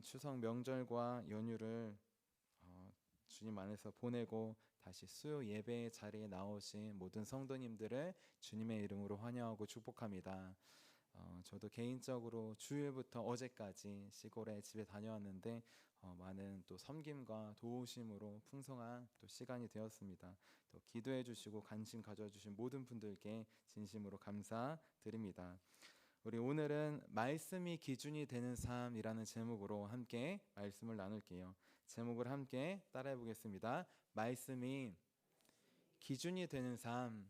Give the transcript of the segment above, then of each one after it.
추석 명절과 연휴를 주님 안에서 보내고 다시 수요 예배 자리에 나오신 모든 성도님들을 주님의 이름으로 환영하고 축복합니다. 저도 개인적으로 주일부터 어제까지 시골에 집에 다녀왔는데 많은 또 섬김과 도우심으로 풍성한 또 시간이 되었습니다. 또 기도해 주시고 관심 가져주신 모든 분들께 진심으로 감사드립니다. 우리 오늘은 말씀이 기준이 되는 삶이라는 제목으로 함께 말씀을 나눌게요. 제목을 함께 따라해 보겠습니다. 말씀이 기준이 되는 삶.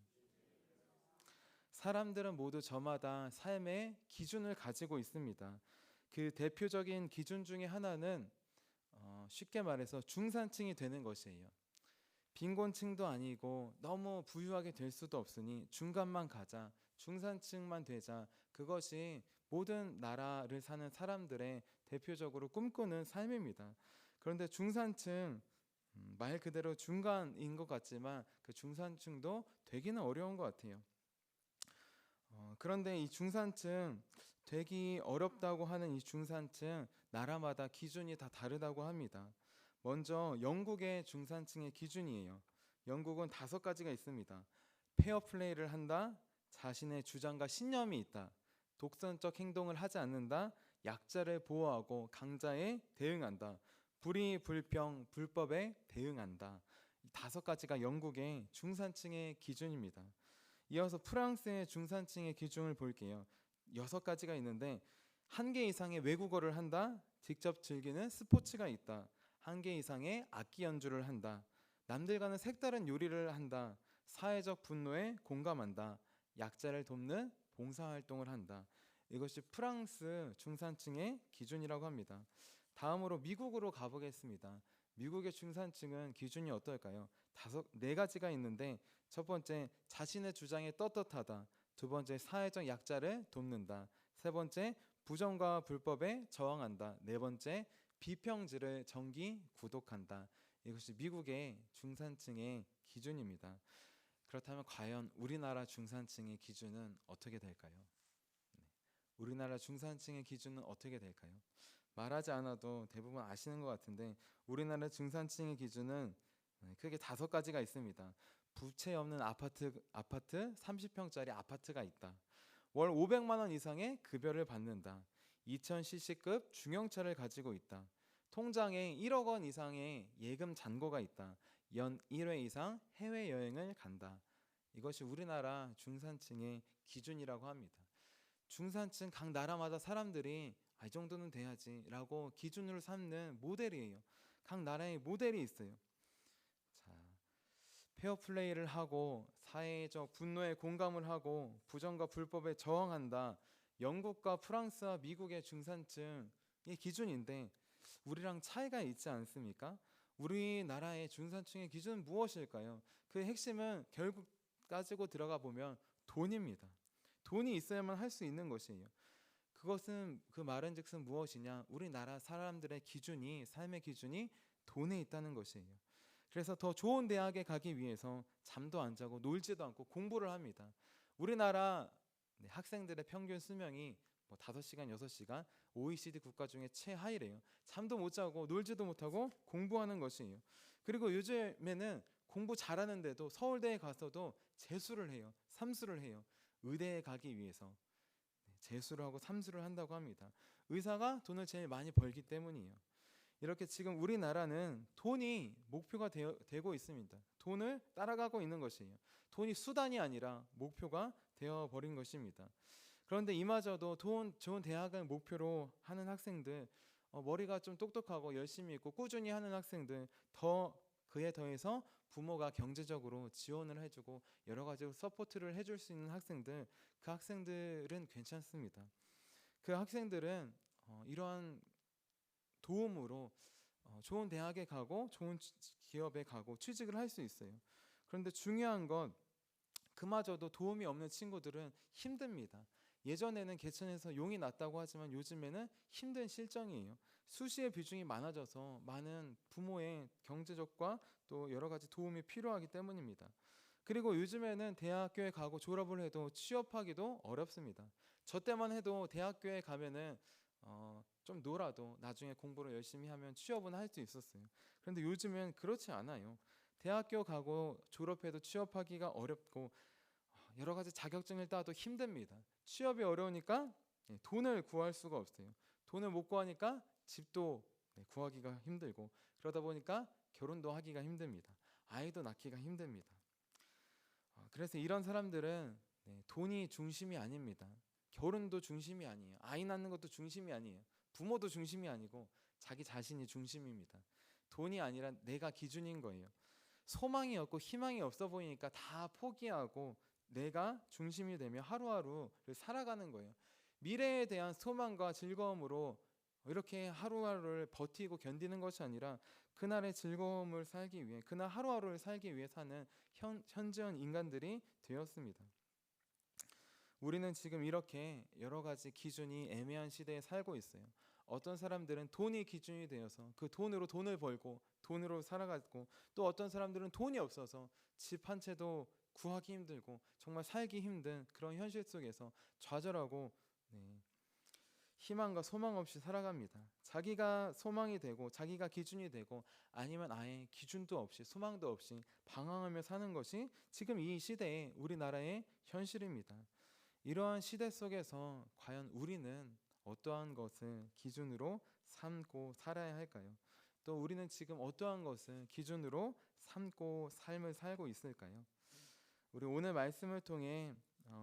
사람들은 모두 저마다 삶의 기준을 가지고 있습니다. 그 대표적인 기준 중에 하나는 쉽게 말해서 중산층이 되는 것이에요. 빈곤층도 아니고 너무 부유하게 될 수도 없으니 중간만 가자, 중산층만 되자. 그것이 모든 나라를 사는 사람들의 대표적으로 꿈꾸는 삶입니다. 그런데 중산층, 말 그대로 중간인 것 같지만 그 중산층도 되기는 어려운 것 같아요. 그런데 이 중산층, 되기 어렵다고 하는 이 중산층, 나라마다 기준이 다 다르다고 합니다. 먼저 영국의 중산층의 기준이에요. 영국은 5가지가 있습니다. 페어플레이를 한다, 자신의 주장과 신념이 있다, 독선적 행동을 하지 않는다, 약자를 보호하고 강자에 대응한다, 불의, 불평, 불법에 대응한다. 이 5가지가 영국의 중산층의 기준입니다. 이어서 프랑스의 중산층의 기준을 볼게요. 6가지가 있는데 1개 이상의 외국어를 한다, 직접 즐기는 스포츠가 있다, 1개 이상의 악기 연주를 한다, 남들과는 색다른 요리를 한다, 사회적 분노에 공감한다, 약자를 돕는 봉사활동을 한다. 이것이 프랑스 중산층의 기준이라고 합니다. 다음으로 미국으로 가보겠습니다. 미국의 중산층은 기준이 어떨까요? 4가지가 있는데 첫 번째, 자신의 주장에 떳떳하다. 두 번째, 사회적 약자를 돕는다. 세 번째, 부정과 불법에 저항한다. 네 번째, 비평질을 정기 구독한다. 이것이 미국의 중산층의 기준입니다. 그렇다면 과연 우리나라 중산층의 기준은 어떻게 될까요? 우리나라 중산층의 기준은 어떻게 될까요? 말하지 않아도 대부분 아시는 것 같은데 우리나라 중산층의 기준은 크게 5가지가 있습니다. 부채 없는 아파트 30평짜리 아파트가 있다. 월 500만 원 이상의 급여를 받는다. 2000cc급 중형차를 가지고 있다. 통장에 1억 원 이상의 예금 잔고가 있다. 연 1회 이상 해외여행을 간다. 이것이 우리나라 중산층의 기준이라고 합니다. 중산층 각 나라마다 사람들이 이 정도는 돼야지라고 기준으로 삼는 모델이에요. 각 나라의 모델이 있어요. 자, 페어플레이를 하고 사회적 분노에 공감을 하고 부정과 불법에 저항한다. 영국과 프랑스와 미국의 중산층의 기준인데 우리랑 차이가 있지 않습니까? 우리나라의 중산층의 기준은 무엇일까요? 그 핵심은 결국 따지고 들어가 보면 돈입니다. 돈이 있어야만 할 수 있는 것이에요. 그것은 그 말은즉슨 무엇이냐? 우리나라 사람들의 기준이, 삶의 기준이 돈에 있다는 것이에요. 그래서 더 좋은 대학에 가기 위해서 잠도 안 자고 놀지도 않고 공부를 합니다. 우리나라 학생들의 평균 수명이 5시간, 6시간, OECD 국가 중에 최하위래요. 잠도 못 자고 놀지도 못하고 공부하는 것이에요. 그리고 요즘에는 공부 잘하는데도 서울대에 가서도 재수를 해요. 삼수를 해요. 의대에 가기 위해서 재수를 하고 삼수를 한다고 합니다. 의사가 돈을 제일 많이 벌기 때문이에요. 이렇게 지금 우리나라는 돈이 목표가 되고 있습니다. 돈을 따라가고 있는 것이에요. 돈이 수단이 아니라 목표가 되어버린 것입니다. 그런데 이마저도 좋은 대학을 목표로 하는 학생들, 머리가 좀 똑똑하고 열심히 있고 꾸준히 하는 학생들, 그에 더해서 부모가 경제적으로 지원을 해주고 여러 가지로 서포트를 해줄 수 있는 학생들, 그 학생들은 괜찮습니다. 그 학생들은 이러한 도움으로 좋은 대학에 가고 좋은 기업에 가고 취직을 할 수 있어요. 그런데 중요한 건 그마저도 도움이 없는 친구들은 힘듭니다. 예전에는 개천에서 용이 났다고 하지만 요즘에는 힘든 실정이에요. 수시의 비중이 많아져서 많은 부모의 경제적과 또 여러 가지 도움이 필요하기 때문입니다. 그리고 요즘에는 대학교에 가고 졸업을 해도 취업하기도 어렵습니다. 저 때만 해도 대학교에 가면은 좀 놀아도 나중에 공부를 열심히 하면 취업은 할 수 있었어요. 그런데 요즘은 그렇지 않아요. 대학교 가고 졸업해도 취업하기가 어렵고 여러 가지 자격증을 따도 힘듭니다. 취업이 어려우니까 돈을 구할 수가 없어요. 돈을 못 구하니까 집도 구하기가 힘들고, 그러다 보니까 결혼도 하기가 힘듭니다. 아이도 낳기가 힘듭니다. 그래서 이런 사람들은 돈이 중심이 아닙니다. 결혼도 중심이 아니에요. 아이 낳는 것도 중심이 아니에요. 부모도 중심이 아니고 자기 자신이 중심입니다. 돈이 아니라 내가 기준인 거예요. 소망이 없고 희망이 없어 보이니까 다 포기하고 내가 중심이 되며 하루하루를 살아가는 거예요. 미래에 대한 소망과 즐거움으로 이렇게 하루하루를 버티고 견디는 것이 아니라 그날의 즐거움을 살기 위해, 그날 하루하루를 살기 위해 사는 현재의 인간들이 되었습니다. 우리는 지금 이렇게 여러 가지 기준이 애매한 시대에 살고 있어요. 어떤 사람들은 돈이 기준이 되어서 그 돈으로 돈을 벌고 돈으로 살아가고, 또 어떤 사람들은 돈이 없어서 집 한 채도 구하기 힘들고 정말 살기 힘든 그런 현실 속에서 좌절하고 희망과 소망 없이 살아갑니다. 자기가 소망이 되고 자기가 기준이 되고, 아니면 아예 기준도 없이 소망도 없이 방황하며 사는 것이 지금 이 시대의 우리나라의 현실입니다. 이러한 시대 속에서 과연 우리는 어떠한 것을 기준으로 삼고 살아야 할까요? 또 우리는 지금 어떠한 것을 기준으로 삼고 삶을 살고 있을까요? 우리 오늘 말씀을 통해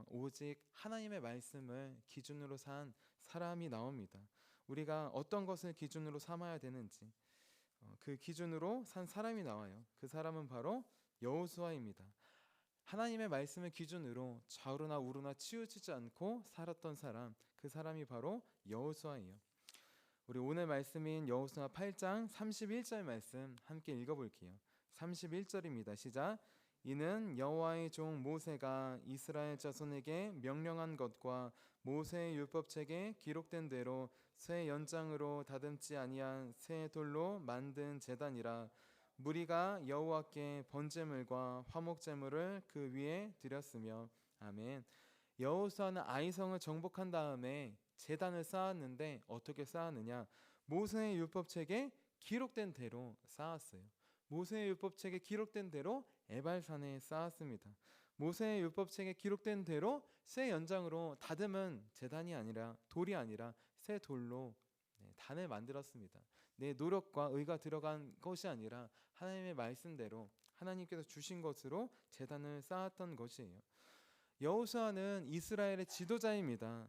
오직 하나님의 말씀을 기준으로 산 사람이 나옵니다. 우리가 어떤 것을 기준으로 삼아야 되는지 그 기준으로 산 사람이 나와요. 그 사람은 바로 여호수아입니다. 하나님의 말씀을 기준으로 좌우로나 우로나 치우치지 않고 살았던 사람, 그 사람이 바로 여호수아예요. 우리 오늘 말씀인 여호수아 8장 31절 말씀 함께 읽어볼게요. 31절입니다. 시작. 이는 여호와의 종 모세가 이스라엘 자손에게 명령한 것과 모세의 율법책에 기록된 대로 새 연장으로 다듬지 아니한 새 돌로 만든 제단이라. 무리가 여호와께 번제물과 화목제물을 그 위에 드렸으며. 아멘. 여호수아는 아이성을 정복한 다음에 제단을 쌓았는데 어떻게 쌓았느냐? 모세의 율법책에 기록된 대로 쌓았어요. 모세의 율법책에 기록된 대로 에발산에 쌓았습니다. 모세의 율법책에 기록된 대로 새 연장으로 다듬은 제단이 아니라, 돌이 아니라 새 돌로 단을 만들었습니다. 내 노력과 의가 들어간 것이 아니라 하나님의 말씀대로 하나님께서 주신 것으로 제단을 쌓았던 것이에요. 여호수아는 이스라엘의 지도자입니다.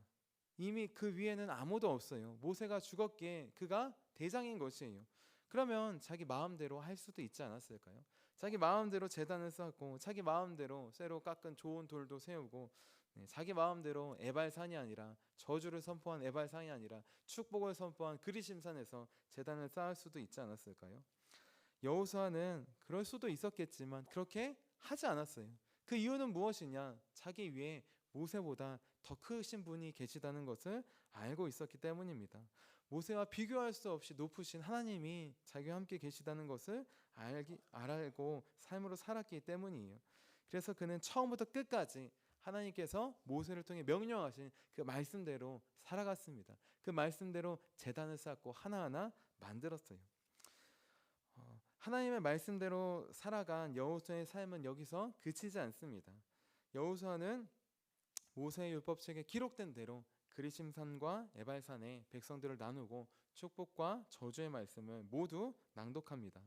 이미 그 위에는 아무도 없어요. 모세가 죽었기에 그가 대장인 것이에요. 그러면 자기 마음대로 할 수도 있지 않았을까요? 자기 마음대로 제단을 쌓고 자기 마음대로 새로 깎은 좋은 돌도 세우고, 자기 마음대로 에발산이 아니라, 저주를 선포한 에발산이 아니라 축복을 선포한 그리심산에서 제단을 쌓을 수도 있지 않았을까요? 여호수아는 그럴 수도 있었겠지만 그렇게 하지 않았어요. 그 이유는 무엇이냐? 자기 위에 모세보다 더 크신 분이 계시다는 것을 알고 있었기 때문입니다. 모세와 비교할 수 없이 높으신 하나님이 자기와 함께 계시다는 것을 알고 삶으로 살았기 때문이에요. 그래서 그는 처음부터 끝까지 하나님께서 모세를 통해 명령하신 그 말씀대로 살아갔습니다. 그 말씀대로 제단을 쌓고 하나하나 만들었어요. 하나님의 말씀대로 살아간 여호수아의 삶은 여기서 그치지 않습니다. 여호수아는 모세의 율법책에 기록된 대로 그리심산과 에발산에 백성들을 나누고 축복과 저주의 말씀을 모두 낭독합니다.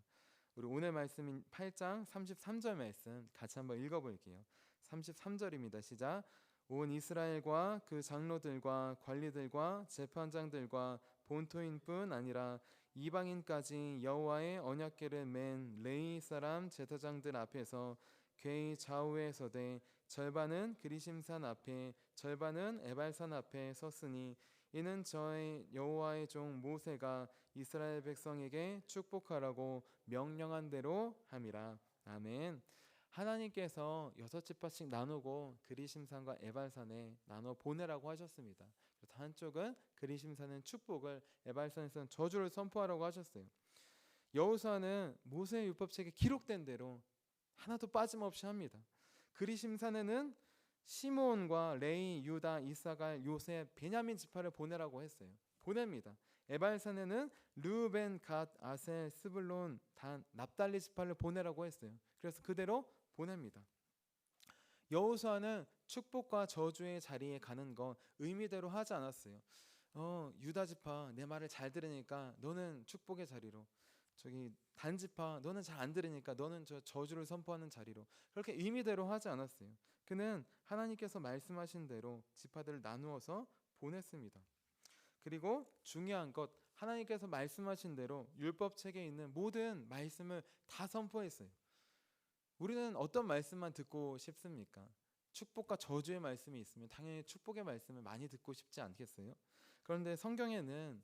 우리 오늘 말씀인 8장 33절 말씀 같이 한번 읽어볼게요. 33절입니다. 시작. 온 이스라엘과 그 장로들과 관리들과 재판장들과 본토인뿐 아니라 이방인까지 여호와의 언약궤를 맨 레위 사람 제사장들 앞에서 궤의 좌우에 서되 절반은 그리심산 앞에 절반은 에발산 앞에 섰으니 이는 저의 여호와의 종 모세가 이스라엘 백성에게 축복하라고 명령한 대로 함이라. 아멘. 하나님께서 6지파씩 나누고 그리심산과 에발산에 나눠 보내라고 하셨습니다. 그래서 한쪽은 그리심산은 축복을, 에발산에서는 저주를 선포하라고 하셨어요. 여호수아는 모세의 율법책에 기록된 대로 하나도 빠짐없이 합니다. 그리심산에는 시므온과 레위, 유다, 이사갈, 요셉, 베냐민 지파를 보내라고 했어요. 보냅니다. 에발산에는 르우벤, 갓, 아셀, 스불론, 단, 납달리 지파를 보내라고 했어요. 그래서 그대로 보냅니다. 여호수아는 축복과 저주의 자리에 가는 건 의미대로 하지 않았어요. 유다 지파 내 말을 잘 들으니까 너는 축복의 자리로, 저기 단 지파 너는 잘 안 들으니까 너는 저 저주를 선포하는 자리로, 그렇게 의미대로 하지 않았어요. 그는 하나님께서 말씀하신 대로 지파들을 나누어서 보냈습니다. 그리고 중요한 것, 하나님께서 말씀하신 대로 율법책에 있는 모든 말씀을 다 선포했어요. 우리는 어떤 말씀만 듣고 싶습니까? 축복과 저주의 말씀이 있으면 당연히 축복의 말씀을 많이 듣고 싶지 않겠어요? 그런데 성경에는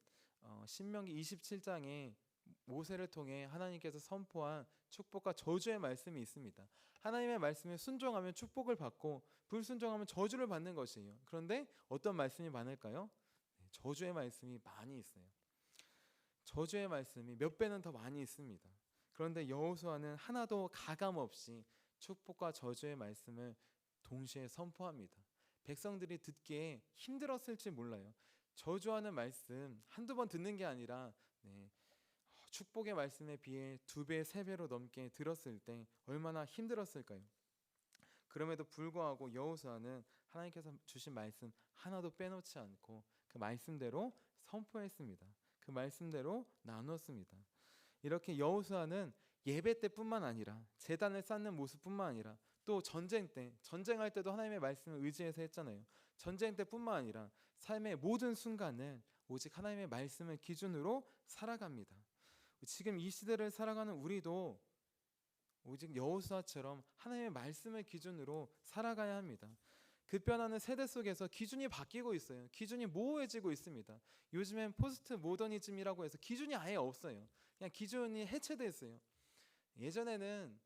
신명기 27장에 모세를 통해 하나님께서 선포한 축복과 저주의 말씀이 있습니다. 하나님의 말씀에 순종하면 축복을 받고 불순종하면 저주를 받는 것이에요. 그런데 어떤 말씀이 많을까요? 저주의 말씀이 많이 있어요. 저주의 말씀이 몇 배는 더 많이 있습니다. 그런데 여호수아는 하나도 가감 없이 축복과 저주의 말씀을 동시에 선포합니다. 백성들이 듣기에 힘들었을지 몰라요. 저주하는 말씀 한두 번 듣는 게 아니라 축복의 말씀에 비해 2배, 3배로 넘게 들었을 때 얼마나 힘들었을까요? 그럼에도 불구하고 여호수아는 하나님께서 주신 말씀 하나도 빼놓지 않고 그 말씀대로 선포했습니다. 그 말씀대로 나눴습니다. 이렇게 여호수아는 예배 때뿐만 아니라 제단을 쌓는 모습뿐만 아니라 또 전쟁할 때도 하나님의 말씀을 의지해서 했잖아요. 전쟁 때뿐만 아니라 삶의 모든 순간을 오직 하나님의 말씀을 기준으로 살아갑니다. 지금 이 시대를 살아가는 우리도 오직 여호수아처럼 하나님의 말씀을 기준으로 살아가야 합니다. 급변하는 세대 속에서 기준이 바뀌고 있어요. 기준이 모호해지고 있습니다. 요즘엔 포스트 모더니즘이라고 해서 기준이 아예 없어요. 그냥 기준이 해체됐어요. 예전에는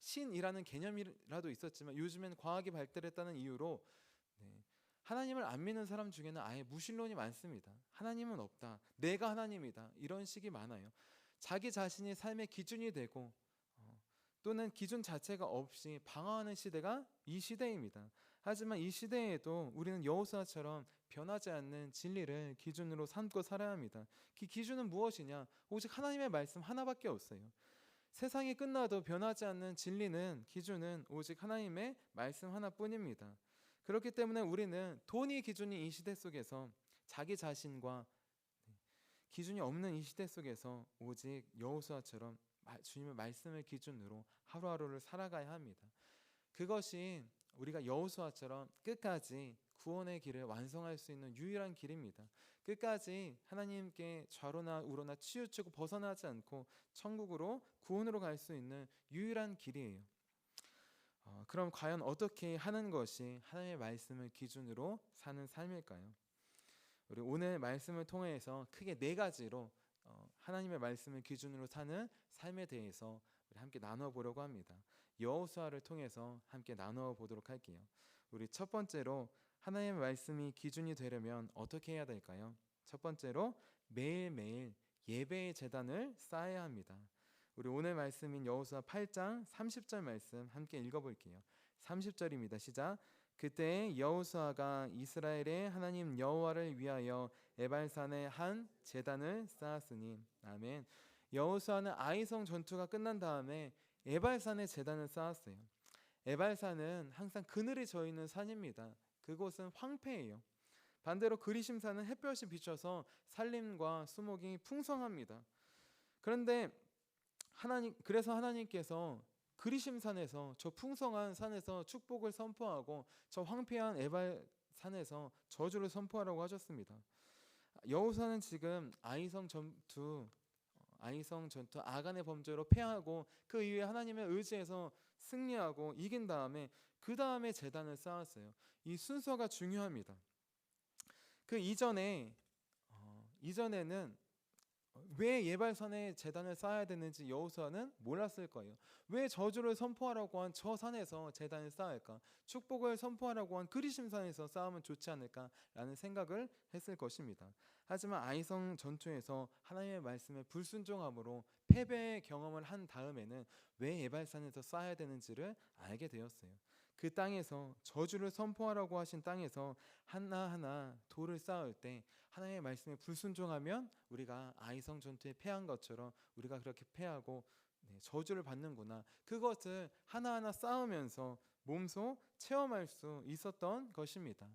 신이라는 개념이라도 있었지만 요즘엔 과학이 발달했다는 이유로 하나님을 안 믿는 사람 중에는 아예 무신론이 많습니다. 하나님은 없다, 내가 하나님이다, 이런 식이 많아요. 자기 자신이 삶의 기준이 되고 또는 기준 자체가 없이 방황하는 시대가 이 시대입니다. 하지만 이 시대에도 우리는 여호수아처럼 변하지 않는 진리를 기준으로 삼고 살아야 합니다. 그 기준은 무엇이냐? 오직 하나님의 말씀 하나밖에 없어요. 세상이 끝나도 변하지 않는 진리는, 기준은 오직 하나님의 말씀 하나뿐입니다. 그렇기 때문에 우리는 돈이 기준인 이 시대 속에서 자기 자신과 기준이 없는 이 시대 속에서 오직 여호수아처럼 주님의 말씀을 기준으로 하루하루를 살아가야 합니다. 그것이 우리가 여호수아처럼 끝까지 구원의 길을 완성할 수 있는 유일한 길입니다. 끝까지 하나님께 좌로나 우로나 치우치고 벗어나지 않고 천국으로, 구원으로 갈 수 있는 유일한 길이에요. 그럼 과연 어떻게 하는 것이 하나님의 말씀을 기준으로 사는 삶일까요? 우리 오늘 말씀을 통해서 크게 4가지로 하나님의 말씀을 기준으로 사는 삶에 대해서 우리 함께 나눠보려고 합니다. 여호수아를 통해서 함께 나눠보도록 할게요. 우리 첫 번째로 하나님의 말씀이 기준이 되려면 어떻게 해야 될까요? 첫 번째로 매일매일 예배의 제단을 쌓아야 합니다. 우리 오늘 말씀인 여호수아 8장 30절 말씀 함께 읽어볼게요. 30절입니다. 시작. 그때 여호수아가 이스라엘의 하나님 여호와를 위하여 에발산에 한 제단을 쌓았으니. 아멘. 여호수아는 아이성 전투가 끝난 다음에 에발산에 제단을 쌓았어요. 에발산은 항상 그늘이 져 있는 산입니다. 그곳은 황폐해요. 반대로 그리심산은 햇볕이 비춰서 산림과 수목이 풍성합니다. 그런데 그래서 하나님께서 그리심산에서, 저 풍성한 산에서 축복을 선포하고 저 황폐한 에발산에서 저주를 선포하라고 하셨습니다. 여호수아는 지금 아이성 전투 아간의 범죄로 패하고 그 이후에 하나님의 의지에서 승리하고 이긴 다음에 그 다음에 제단을 쌓았어요. 이 순서가 중요합니다. 그 이전에는 왜 예발산에 제단을 쌓아야 되는지 여호수아는 몰랐을 거예요. 왜 저주를 선포하라고 한 저 산에서 제단을 쌓을까? 축복을 선포하라고 한 그리심산에서 쌓으면 좋지 않을까라는 생각을 했을 것입니다. 하지만 아이성 전투에서 하나님의 말씀에 불순종함으로 패배의 경험을 한 다음에는 왜 예발산에서 쌓아야 되는지를 알게 되었어요. 그 땅에서 저주를 선포하라고 하신 땅에서 하나하나 돌을 쌓을 때 하나님의 말씀에 불순종하면 우리가 아이성 전투에 패한 것처럼 우리가 그렇게 패하고 저주를 받는구나. 그것을 하나하나 쌓으면서 몸소 체험할 수 있었던 것입니다.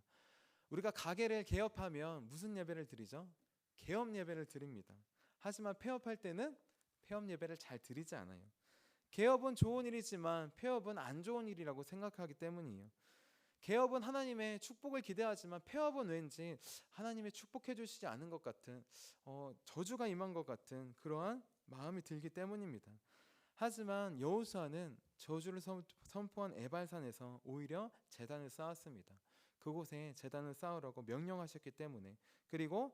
우리가 가게를 개업하면 무슨 예배를 드리죠? 개업 예배를 드립니다. 하지만 폐업할 때는 폐업 예배를 잘 드리지 않아요. 개업은 좋은 일이지만 폐업은 안 좋은 일이라고 생각하기 때문이에요. 개업은 하나님의 축복을 기대하지만 폐업은 왠지 하나님의 축복해 주시지 않은 것 같은 저주가 임한 것 같은 그러한 마음이 들기 때문입니다. 하지만 여호수아는 저주를 선포한 에발산에서 오히려 제단을 쌓았습니다. 그곳에 제단을 쌓으라고 명령하셨기 때문에, 그리고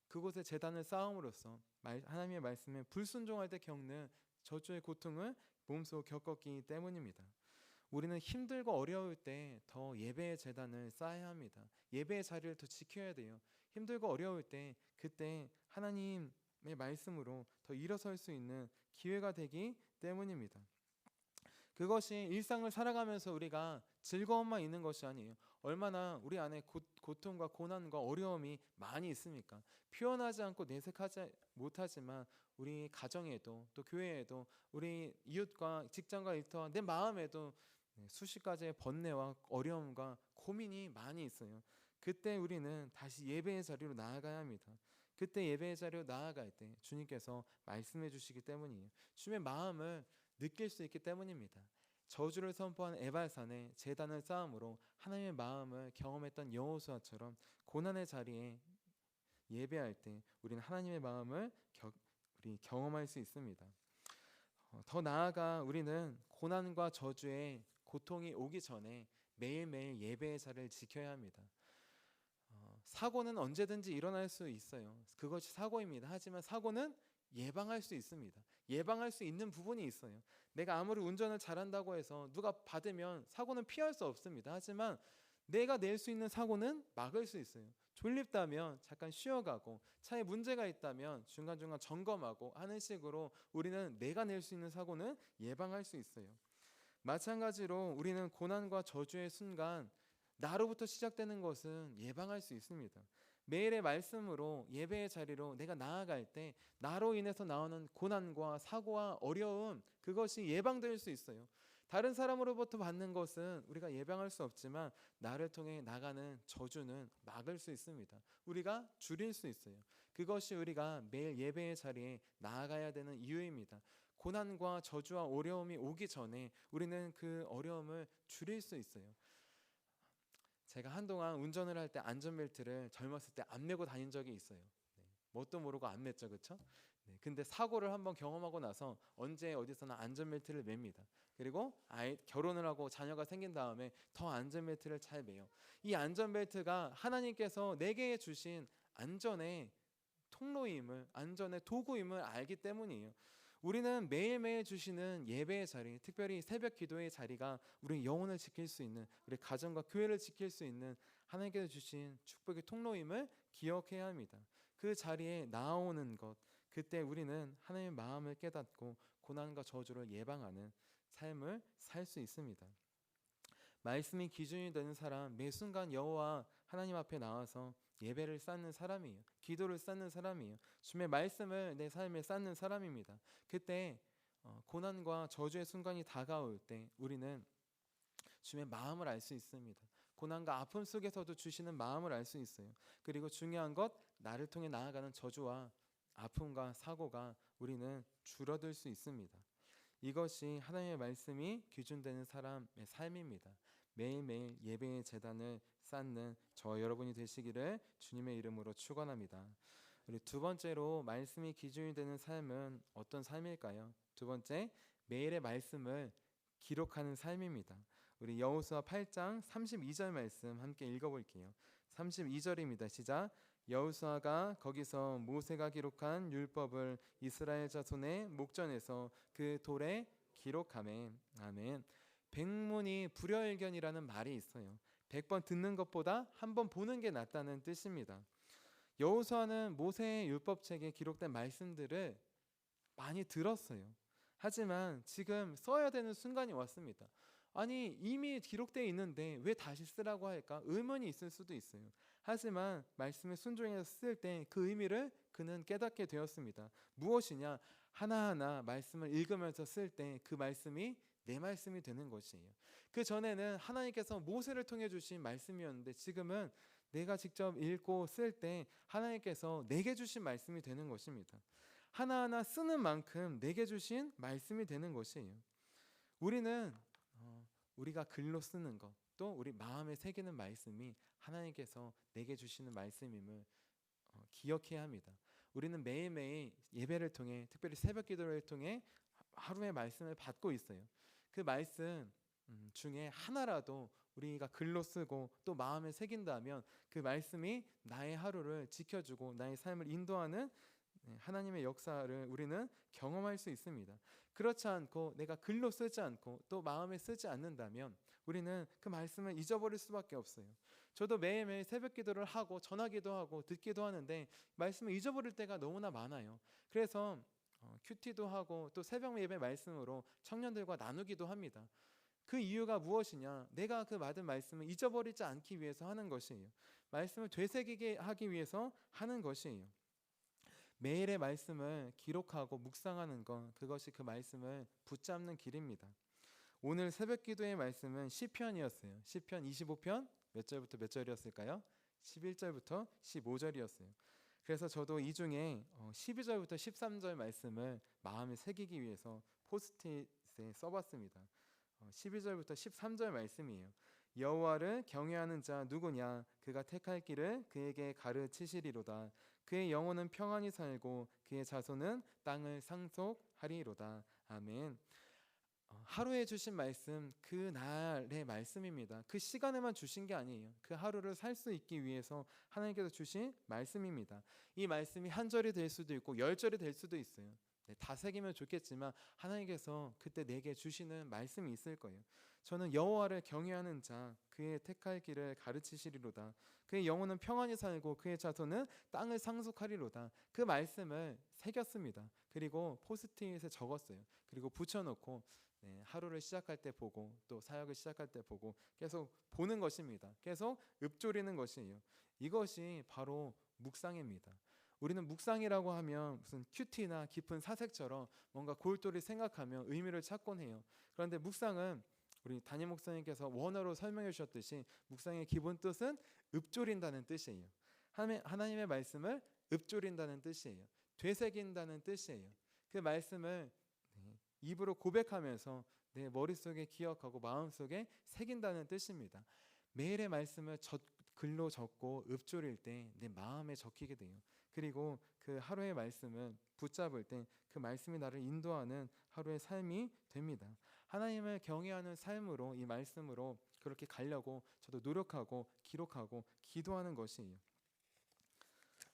그곳에 제단을 쌓음으로써 하나님의 말씀에 불순종할 때 겪는 저주의 고통을 몸소 겪었기 때문입니다. 우리는 힘들고 어려울 때 더 예배의 제단을 쌓아야 합니다. 예배의 자리를 더 지켜야 돼요. 힘들고 어려울 때 그때 하나님의 말씀으로 더 일어설 수 있는 기회가 되기 때문입니다. 그것이 일상을 살아가면서 우리가 즐거움만 있는 것이 아니에요. 얼마나 우리 안에 고통과 고난과 어려움이 많이 있습니까? 표현하지 않고 내색하지 못하지만 우리 가정에도 또 교회에도 우리 이웃과 직장과 일터와 내 마음에도 수십 가지의 번뇌와 어려움과 고민이 많이 있어요. 그때 우리는 다시 예배의 자리로 나아가야 합니다. 그때 예배의 자리로 나아갈 때 주님께서 말씀해 주시기 때문이에요. 주님의 마음을 느낄 수 있기 때문입니다. 저주를 선포한 에발산에 제단을 쌓음으로 하나님의 마음을 경험했던 여호수아처럼 고난의 자리에 예배할 때 우리는 하나님의 마음을 우리 경험할 수 있습니다. 더 나아가 우리는 고난과 저주의 고통이 오기 전에 매일매일 예배의 자리를 지켜야 합니다. 사고는 언제든지 일어날 수 있어요. 그것이 사고입니다. 하지만 사고는 예방할 수 있습니다. 예방할 수 있는 부분이 있어요. 내가 아무리 운전을 잘한다고 해서 누가 받으면 사고는 피할 수 없습니다. 하지만 내가 낼 수 있는 사고는 막을 수 있어요. 졸립다면 잠깐 쉬어가고, 차에 문제가 있다면 중간중간 점검하고 하는 식으로 우리는 내가 낼 수 있는 사고는 예방할 수 있어요. 마찬가지로 우리는 고난과 저주의 순간 나로부터 시작되는 것은 예방할 수 있습니다. 매일의 말씀으로 예배의 자리로 내가 나아갈 때 나로 인해서 나오는 고난과 사고와 어려움, 그것이 예방될 수 있어요. 다른 사람으로부터 받는 것은 우리가 예방할 수 없지만 나를 통해 나가는 저주는 막을 수 있습니다. 우리가 줄일 수 있어요. 그것이 우리가 매일 예배의 자리에 나아가야 되는 이유입니다. 고난과 저주와 어려움이 오기 전에 우리는 그 어려움을 줄일 수 있어요. 제가 한동안 운전을 할 때 안전벨트를 젊었을 때 안 매고 다닌 적이 있어요. 뭣도 모르고 안 맸죠, 그렇죠? 근데 사고를 한번 경험하고 나서 언제 어디서나 안전벨트를 맵니다. 그리고 결혼을 하고 자녀가 생긴 다음에 더 안전벨트를 잘 매요. 이 안전벨트가 하나님께서 내게 주신 안전의 통로임을, 안전의 도구임을 알기 때문이에요. 우리는 매일매일 주시는 예배의 자리, 특별히 새벽 기도의 자리가 우리 영혼을 지킬 수 있는, 우리 가정과 교회를 지킬 수 있는 하나님께서 주신 축복의 통로임을 기억해야 합니다. 그 자리에 나오는 것, 그때 우리는 하나님의 마음을 깨닫고 고난과 저주를 예방하는 삶을 살 수 있습니다. 말씀이 기준이 되는 사람, 매 순간 여호와 하나님 앞에 나와서 예배를 쌓는 사람이에요. 기도를 쌓는 사람이에요. 주님의 말씀을 내 삶에 쌓는 사람입니다. 그때 고난과 저주의 순간이 다가올 때 우리는 주님의 마음을 알 수 있습니다. 고난과 아픔 속에서도 주시는 마음을 알 수 있어요. 그리고 중요한 것, 나를 통해 나아가는 저주와 아픔과 사고가 우리는 줄어들 수 있습니다. 이것이 하나님의 말씀이 기준되는 사람의 삶입니다. 매일매일 예배의 제단을 쌓는 저 여러분이 되시기를 주님의 이름으로 축원합니다. 우리 두 번째로 말씀이 기준이 되는 삶은 어떤 삶일까요? 두 번째, 매일의 말씀을 기록하는 삶입니다. 우리 여호수아 8장 32절 말씀 함께 읽어볼게요. 32절입니다. 시작. 여호수아가 거기서 모세가 기록한 율법을 이스라엘 자손의 목전에서 그 돌에 기록하매. 아멘. 백문이 불여일견이라는 말이 있어요. 100번 듣는 것보다 한 번 보는 게 낫다는 뜻입니다. 여호수아는 모세의 율법책에 기록된 말씀들을 많이 들었어요. 하지만 지금 써야 되는 순간이 왔습니다. 아니 이미 기록되어 있는데 왜 다시 쓰라고 할까? 의문이 있을 수도 있어요. 하지만 말씀을 순종해서 쓸 때 그 의미를 그는 깨닫게 되었습니다. 무엇이냐? 하나하나 말씀을 읽으면서 쓸 때 그 말씀이 내 말씀이 되는 것이에요. 그 전에는 하나님께서 모세를 통해 주신 말씀이었는데 지금은 내가 직접 읽고 쓸 때 하나님께서 내게 주신 말씀이 되는 것입니다. 하나하나 쓰는 만큼 내게 주신 말씀이 되는 것이에요. 우리는 우리가 글로 쓰는 것, 또 우리 마음에 새기는 말씀이 하나님께서 내게 주시는 말씀임을 기억해야 합니다. 우리는 매일매일 예배를 통해, 특별히 새벽 기도를 통해 하루의 말씀을 받고 있어요. 그 말씀 중에 하나라도 우리가 글로 쓰고 또 마음에 새긴다면 그 말씀이 나의 하루를 지켜주고 나의 삶을 인도하는 하나님의 역사를 우리는 경험할 수 있습니다. 그렇지 않고 내가 글로 쓰지 않고 또 마음에 쓰지 않는다면 우리는 그 말씀을 잊어버릴 수밖에 없어요. 저도 매일매일 새벽 기도를 하고 전화기도 하고 듣기도 하는데 말씀을 잊어버릴 때가 너무나 많아요. 그래서 큐티도 하고 또 새벽 예배 말씀으로 청년들과 나누기도 합니다. 그 이유가 무엇이냐? 내가 그 받은 말씀을 잊어버리지 않기 위해서 하는 것이에요. 말씀을 되새기게 하기 위해서 하는 것이에요. 매일의 말씀을 기록하고 묵상하는 것, 그것이 그 말씀을 붙잡는 길입니다. 오늘 새벽 기도의 말씀은 시편이었어요. 시편 25편 몇 절부터 몇 절이었을까요? 11절부터 15절이었어요. 그래서 저도 이 중에 12절부터 13절 말씀을 마음에 새기기 위해서 포스트잇에 써봤습니다. 12절부터 13절 말씀이에요. 여호와를 경외하는 자 누구냐? 그가 택할 길을 그에게 가르치시리로다. 그의 영혼은 평안히 살고 그의 자손은 땅을 상속하리로다. 아멘. 하루에 주신 말씀 그날의 말씀입니다. 그 시간에만 주신 게 아니에요. 그 하루를 살 수 있기 위해서 하나님께서 주신 말씀입니다. 이 말씀이 한 절이 될 수도 있고 10절이 될 수도 있어요. 다 새기면 좋겠지만 하나님께서 그때 내게 주시는 말씀이 있을 거예요. 저는 여호와를 경외하는 자 그의 택할 길을 가르치시리로다. 그의 영혼은 평안히 살고 그의 자손은 땅을 상속하리로다. 그 말씀을 새겼습니다. 그리고 포스트잇에 적었어요. 그리고 붙여놓고 하루를 시작할 때 보고 또 사역을 시작할 때 보고 계속 보는 것입니다. 계속 읊조리는 것이에요. 이것이 바로 묵상입니다. 우리는 묵상이라고 하면 무슨 큐티나 깊은 사색처럼 뭔가 골똘히 생각하며 의미를 찾곤 해요. 그런데 묵상은 우리 담임 목사님께서 원어로 설명해 주셨듯이 묵상의 기본 뜻은 읊조린다는 뜻이에요. 하나님의 말씀을 읊조린다는 뜻이에요. 되새긴다는 뜻이에요. 그 말씀을 입으로 고백하면서 내 머릿속에 기억하고 마음속에 새긴다는 뜻입니다. 매일의 말씀을 글로 적고 읊조릴 때 내 마음에 적히게 돼요. 그리고 그 하루의 말씀을 붙잡을 때 그 말씀이 나를 인도하는 하루의 삶이 됩니다. 하나님을 경외하는 삶으로 이 말씀으로 그렇게 가려고 저도 노력하고 기록하고 기도하는 것이에요.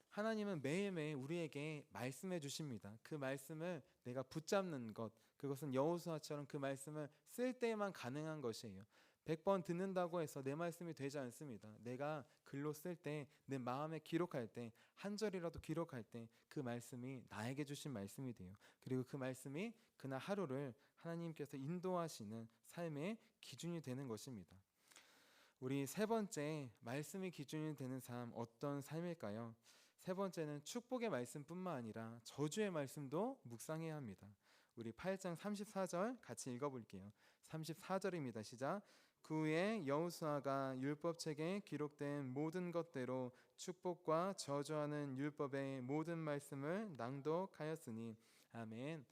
하나님은 매일매일 우리에게 말씀해 주십니다. 그 말씀을 내가 붙잡는 것, 그것은 여호수아처럼 그 말씀을 쓸 때만 가능한 것이에요. 100번 듣는다고 해서 내 말씀이 되지 않습니다. 내가 글로 쓸 때, 내 마음에 기록할 때, 한 절이라도 기록할 때 그 말씀이 나에게 주신 말씀이 돼요. 그리고 그 말씀이 그날 하루를 하나님께서 인도하시는 삶의 기준이 되는 것입니다. 우리 세 번째, 말씀이 기준이 되는 삶, 어떤 삶일까요? 세 번째는 축복의 말씀뿐만 아니라 저주의 말씀도 묵상해야 합니다. 우리 8장 34절 같이 읽어볼게요. 34절입니다. 시작. 그 후에 여호수아가 율법책에 기록된 모든 것대로 축복과 저주하는 율법의 모든 말씀을 낭독하였으니. 아멘.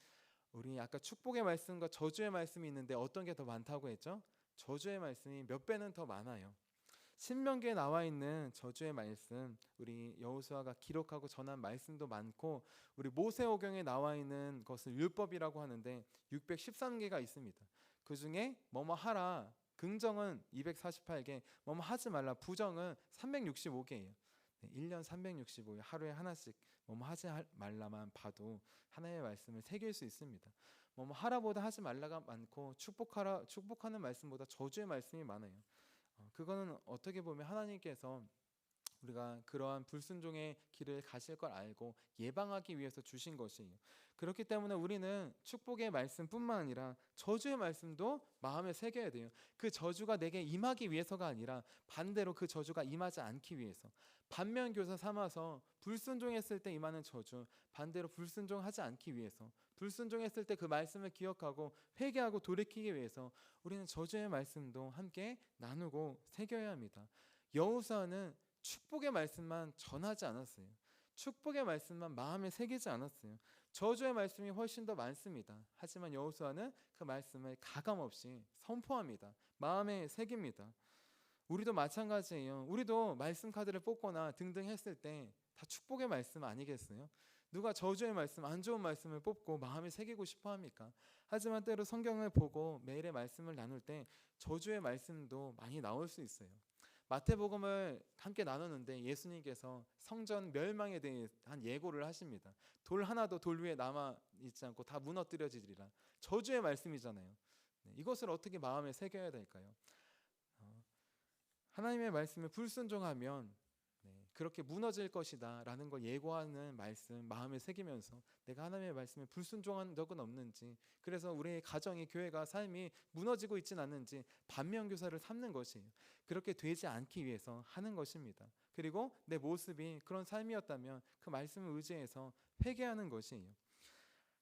우리 아까 축복의 말씀과 저주의 말씀이 있는데 어떤 게 더 많다고 했죠? 저주의 말씀이 몇 배는 더 많아요. 신명기에 나와 있는 저주의 말씀, 우리 여호수아가 기록하고 전한 말씀도 많고, 우리 모세오경에 나와 있는 것을 율법이라고 하는데 613개가 있습니다. 그 중에 뭐뭐 하라, 긍정은 248개, 뭐뭐 하지 말라, 부정은 365개예요. 1년 365일 하루에 하나씩 뭐뭐 하지 말라만 봐도 하나님의 말씀을 새길 수 있습니다. 뭐뭐 하라보다 하지 말라가 많고, 축복하는 말씀보다 저주의 말씀이 많아요. 그거는 어떻게 보면 하나님께서 우리가 그러한 불순종의 길을 가실 걸 알고 예방하기 위해서 주신 것이에요. 그렇기 때문에 우리는 축복의 말씀뿐만 아니라 저주의 말씀도 마음에 새겨야 돼요. 그 저주가 내게 임하기 위해서가 아니라 반대로 그 저주가 임하지 않기 위해서, 반면교사 삼아서 불순종했을 때 임하는 저주, 반대로 불순종하지 않기 위해서, 불순종했을 때 그 말씀을 기억하고 회개하고 돌이키기 위해서 우리는 저주의 말씀도 함께 나누고 새겨야 합니다. 여호수아는 축복의 말씀만 전하지 않았어요. 축복의 말씀만 마음에 새기지 않았어요. 저주의 말씀이 훨씬 더 많습니다. 하지만 여호수아는 그 말씀을 가감없이 선포합니다. 마음에 새깁니다. 우리도 마찬가지예요. 우리도 말씀 카드를 뽑거나 등등 했을 때 다 축복의 말씀 아니겠어요? 누가 저주의 말씀, 안 좋은 말씀을 뽑고 마음에 새기고 싶어 합니까? 하지만 때로 성경을 보고 매일의 말씀을 나눌 때 저주의 말씀도 많이 나올 수 있어요. 마태복음을 함께 나누는데 예수님께서 성전 멸망에 대한 예고를 하십니다. 돌 하나도 돌 위에 남아 있지 않고 다 무너뜨려지리라. 저주의 말씀이잖아요. 네, 이것을 어떻게 마음에 새겨야 될까요? 하나님의 말씀에 불순종하면 그렇게 무너질 것이다 라는 걸 예고하는 말씀 마음에 새기면서 내가 하나님의 말씀에 불순종한 적은 없는지, 그래서 우리의 가정이, 교회가, 삶이 무너지고 있진 않는지 반면교사를 삼는 것이에요. 그렇게 되지 않기 위해서 하는 것입니다. 그리고 내 모습이 그런 삶이었다면 그 말씀을 의지해서 회개하는 것이에요.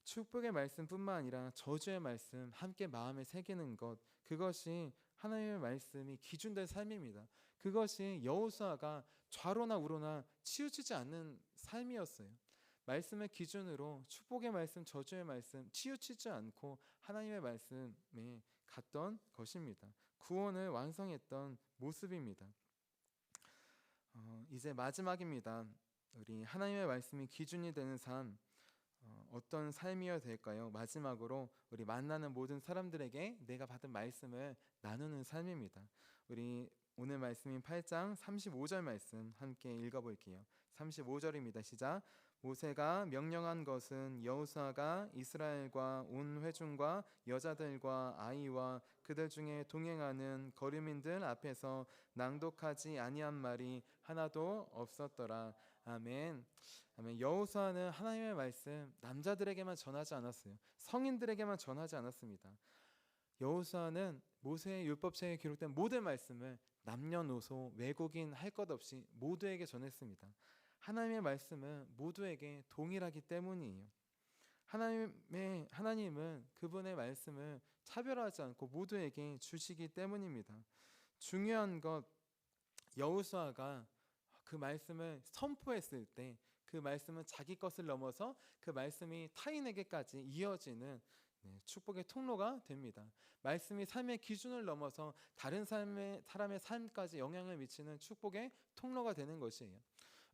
축복의 말씀뿐만 아니라 저주의 말씀 함께 마음에 새기는 것, 그것이 하나님의 말씀이 기준된 삶입니다. 그것이 여호수아가 좌로나 우로나 치우치지 않는 삶이었어요. 말씀의 기준으로 축복의 말씀, 저주의 말씀 치우치지 않고 하나님의 말씀에 갔던 것입니다. 구원을 완성했던 모습입니다. 이제 마지막입니다. 우리 하나님의 말씀이 기준이 되는 삶, 어떤 삶이어야 될까요? 마지막으로 우리 만나는 모든 사람들에게 내가 받은 말씀을 나누는 삶입니다. 우리 오늘 말씀인 8장 35절 말씀 함께 읽어볼게요. 35절입니다. 시작. 모세가 명령한 것은 여호수아가 이스라엘과 온 회중과 여자들과 아이와 그들 중에 동행하는 거류민들 앞에서 낭독하지 아니한 말이 하나도 없었더라. 아멘. 아멘. 여호수아는 하나님의 말씀 남자들에게만 전하지 않았어요. 성인들에게만 전하지 않았습니다. 여호수아는 모세의 율법책에 기록된 모든 말씀을 남녀노소 외국인 할 것 없이 모두에게 전했습니다. 하나님의 말씀은 모두에게 동일하기 때문이에요. 하나님은 그분의 말씀을 차별하지 않고 모두에게 주시기 때문입니다. 중요한 것, 여호수아가 그 말씀을 선포했을 때 그 말씀은 자기 것을 넘어서 그 말씀이 타인에게까지 이어지는 축복의 통로가 됩니다. 말씀이 삶의 기준을 넘어서 다른 사람의 삶까지 영향을 미치는 축복의 통로가 되는 것이에요.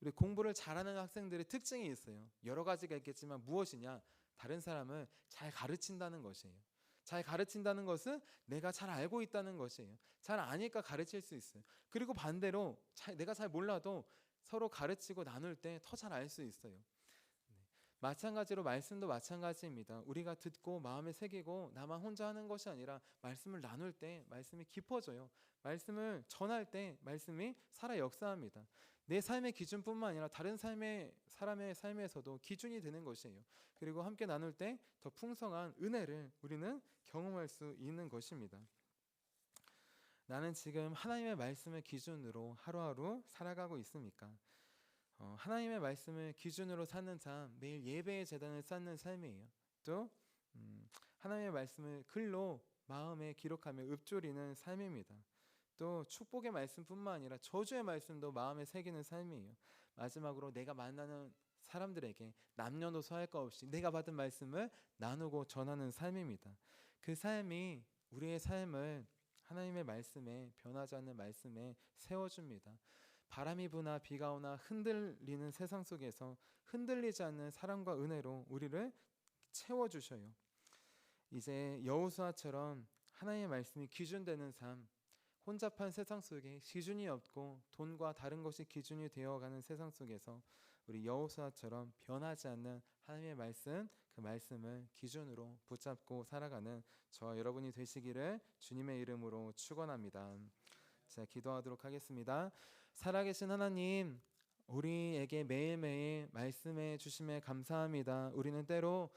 우리 공부를 잘하는 학생들의 특징이 있어요. 여러 가지가 있겠지만 무엇이냐? 다른 사람을 잘 가르친다는 것이에요. 잘 가르친다는 것은 내가 잘 알고 있다는 것이에요. 잘 아니까 가르칠 수 있어요. 그리고 반대로 내가 잘 몰라도 서로 가르치고 나눌 때 더 잘 알 수 있어요. 마찬가지로 말씀도 마찬가지입니다. 우리가 듣고 마음에 새기고 나만 혼자 하는 것이 아니라 말씀을 나눌 때 말씀이 깊어져요. 말씀을 전할 때 말씀이 살아 역사합니다. 내 삶의 기준뿐만 아니라 다른 사람의 삶에서도 기준이 되는 것이에요. 그리고 함께 나눌 때 더 풍성한 은혜를 우리는 경험할 수 있는 것입니다. 나는 지금 하나님의 말씀을 기준으로 하루하루 살아가고 있습니까? 하나님의 말씀을 기준으로 사는 삶, 매일 예배의 제단을 쌓는 삶이에요. 또 하나님의 말씀을 글로 마음에 기록하며 읊조리는 삶입니다. 또 축복의 말씀뿐만 아니라 저주의 말씀도 마음에 새기는 삶이에요. 마지막으로 내가 만나는 사람들에게 남녀노소 할 것 없이 내가 받은 말씀을 나누고 전하는 삶입니다. 그 삶이 우리의 삶을 하나님의 말씀에, 변하지 않는 말씀에 세워줍니다. 바람이 부나 비가 오나 흔들리는 세상 속에서 흔들리지 않는 사랑과 은혜로 우리를 채워주셔요. 이제 여호수아처럼 하나님의 말씀이 기준되는 삶, 혼잡한 세상 속에 기준이 없고 돈과 다른 것이 기준이 되어가는 세상 속에서 우리 여호수아처럼 변하지 않는 하나님의 말씀, 그 말씀을 기준으로 붙잡고 살아가는 저와 여러분이 되시기를 주님의 이름으로 축원합니다. 자, 기도하도록 하겠습니다. 살아계신 하나님, 우리에게 매일매일 말씀해 주심에 감사합니다. 우리는 때로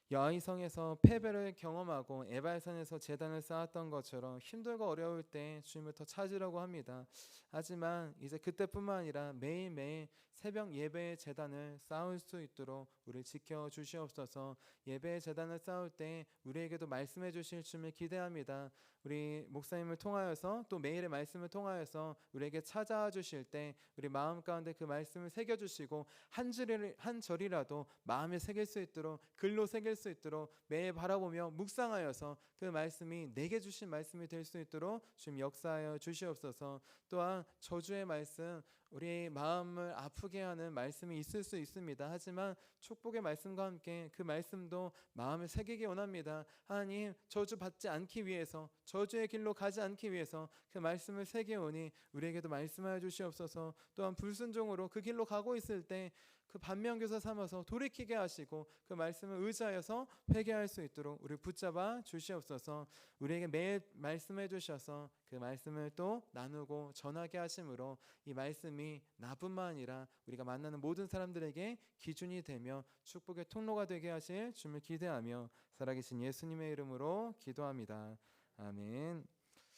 여아이성에서 패배를 경험하고 에발산에서 제단을 쌓았던 것처럼 힘들고 어려울 때 주님을 더 찾으려고 합니다. 하지만 이제 그때뿐만 아니라 매일매일 새벽 예배의 제단을 쌓을 수 있도록 우리를 지켜 주시옵소서. 예배의 제단을 쌓을 때 우리에게도 말씀해 주실 주님을 기대합니다. 우리 목사님을 통하여서 또 매일의 말씀을 통하여서 우리에게 찾아와 주실 때 우리 마음 가운데 그 말씀을 새겨 주시고 한 절이라도 마음에 새길 수 있도록, 글로 새길 수 있도록 매일 바라보며 묵상하여서 그 말씀이 내게 주신 말씀이 될 수 있도록 주님 역사하여 주시옵소서. 또한 저주의 말씀, 우리 마음을 아프게 하는 말씀이 있을 수 있습니다. 하지만 축복의 말씀과 함께 그 말씀도 마음을 새기기 원합니다. 하나님, 저주 받지 않기 위해서, 저주의 길로 가지 않기 위해서 그 말씀을 새기오니 우리에게도 말씀하여 주시옵소서. 또한 불순종으로 그 길로 가고 있을 때 그 반면교사 삼아서 돌이키게 하시고 그 말씀을 의지하여서 회개할 수 있도록 우리 붙잡아 주시옵소서. 우리에게 매일 말씀해 주셔서 그 말씀을 또 나누고 전하게 하심으로 이 말씀이 나뿐만 아니라 우리가 만나는 모든 사람들에게 기준이 되며 축복의 통로가 되게 하실 주님을 기대하며 살아계신 예수님의 이름으로 기도합니다. 아멘.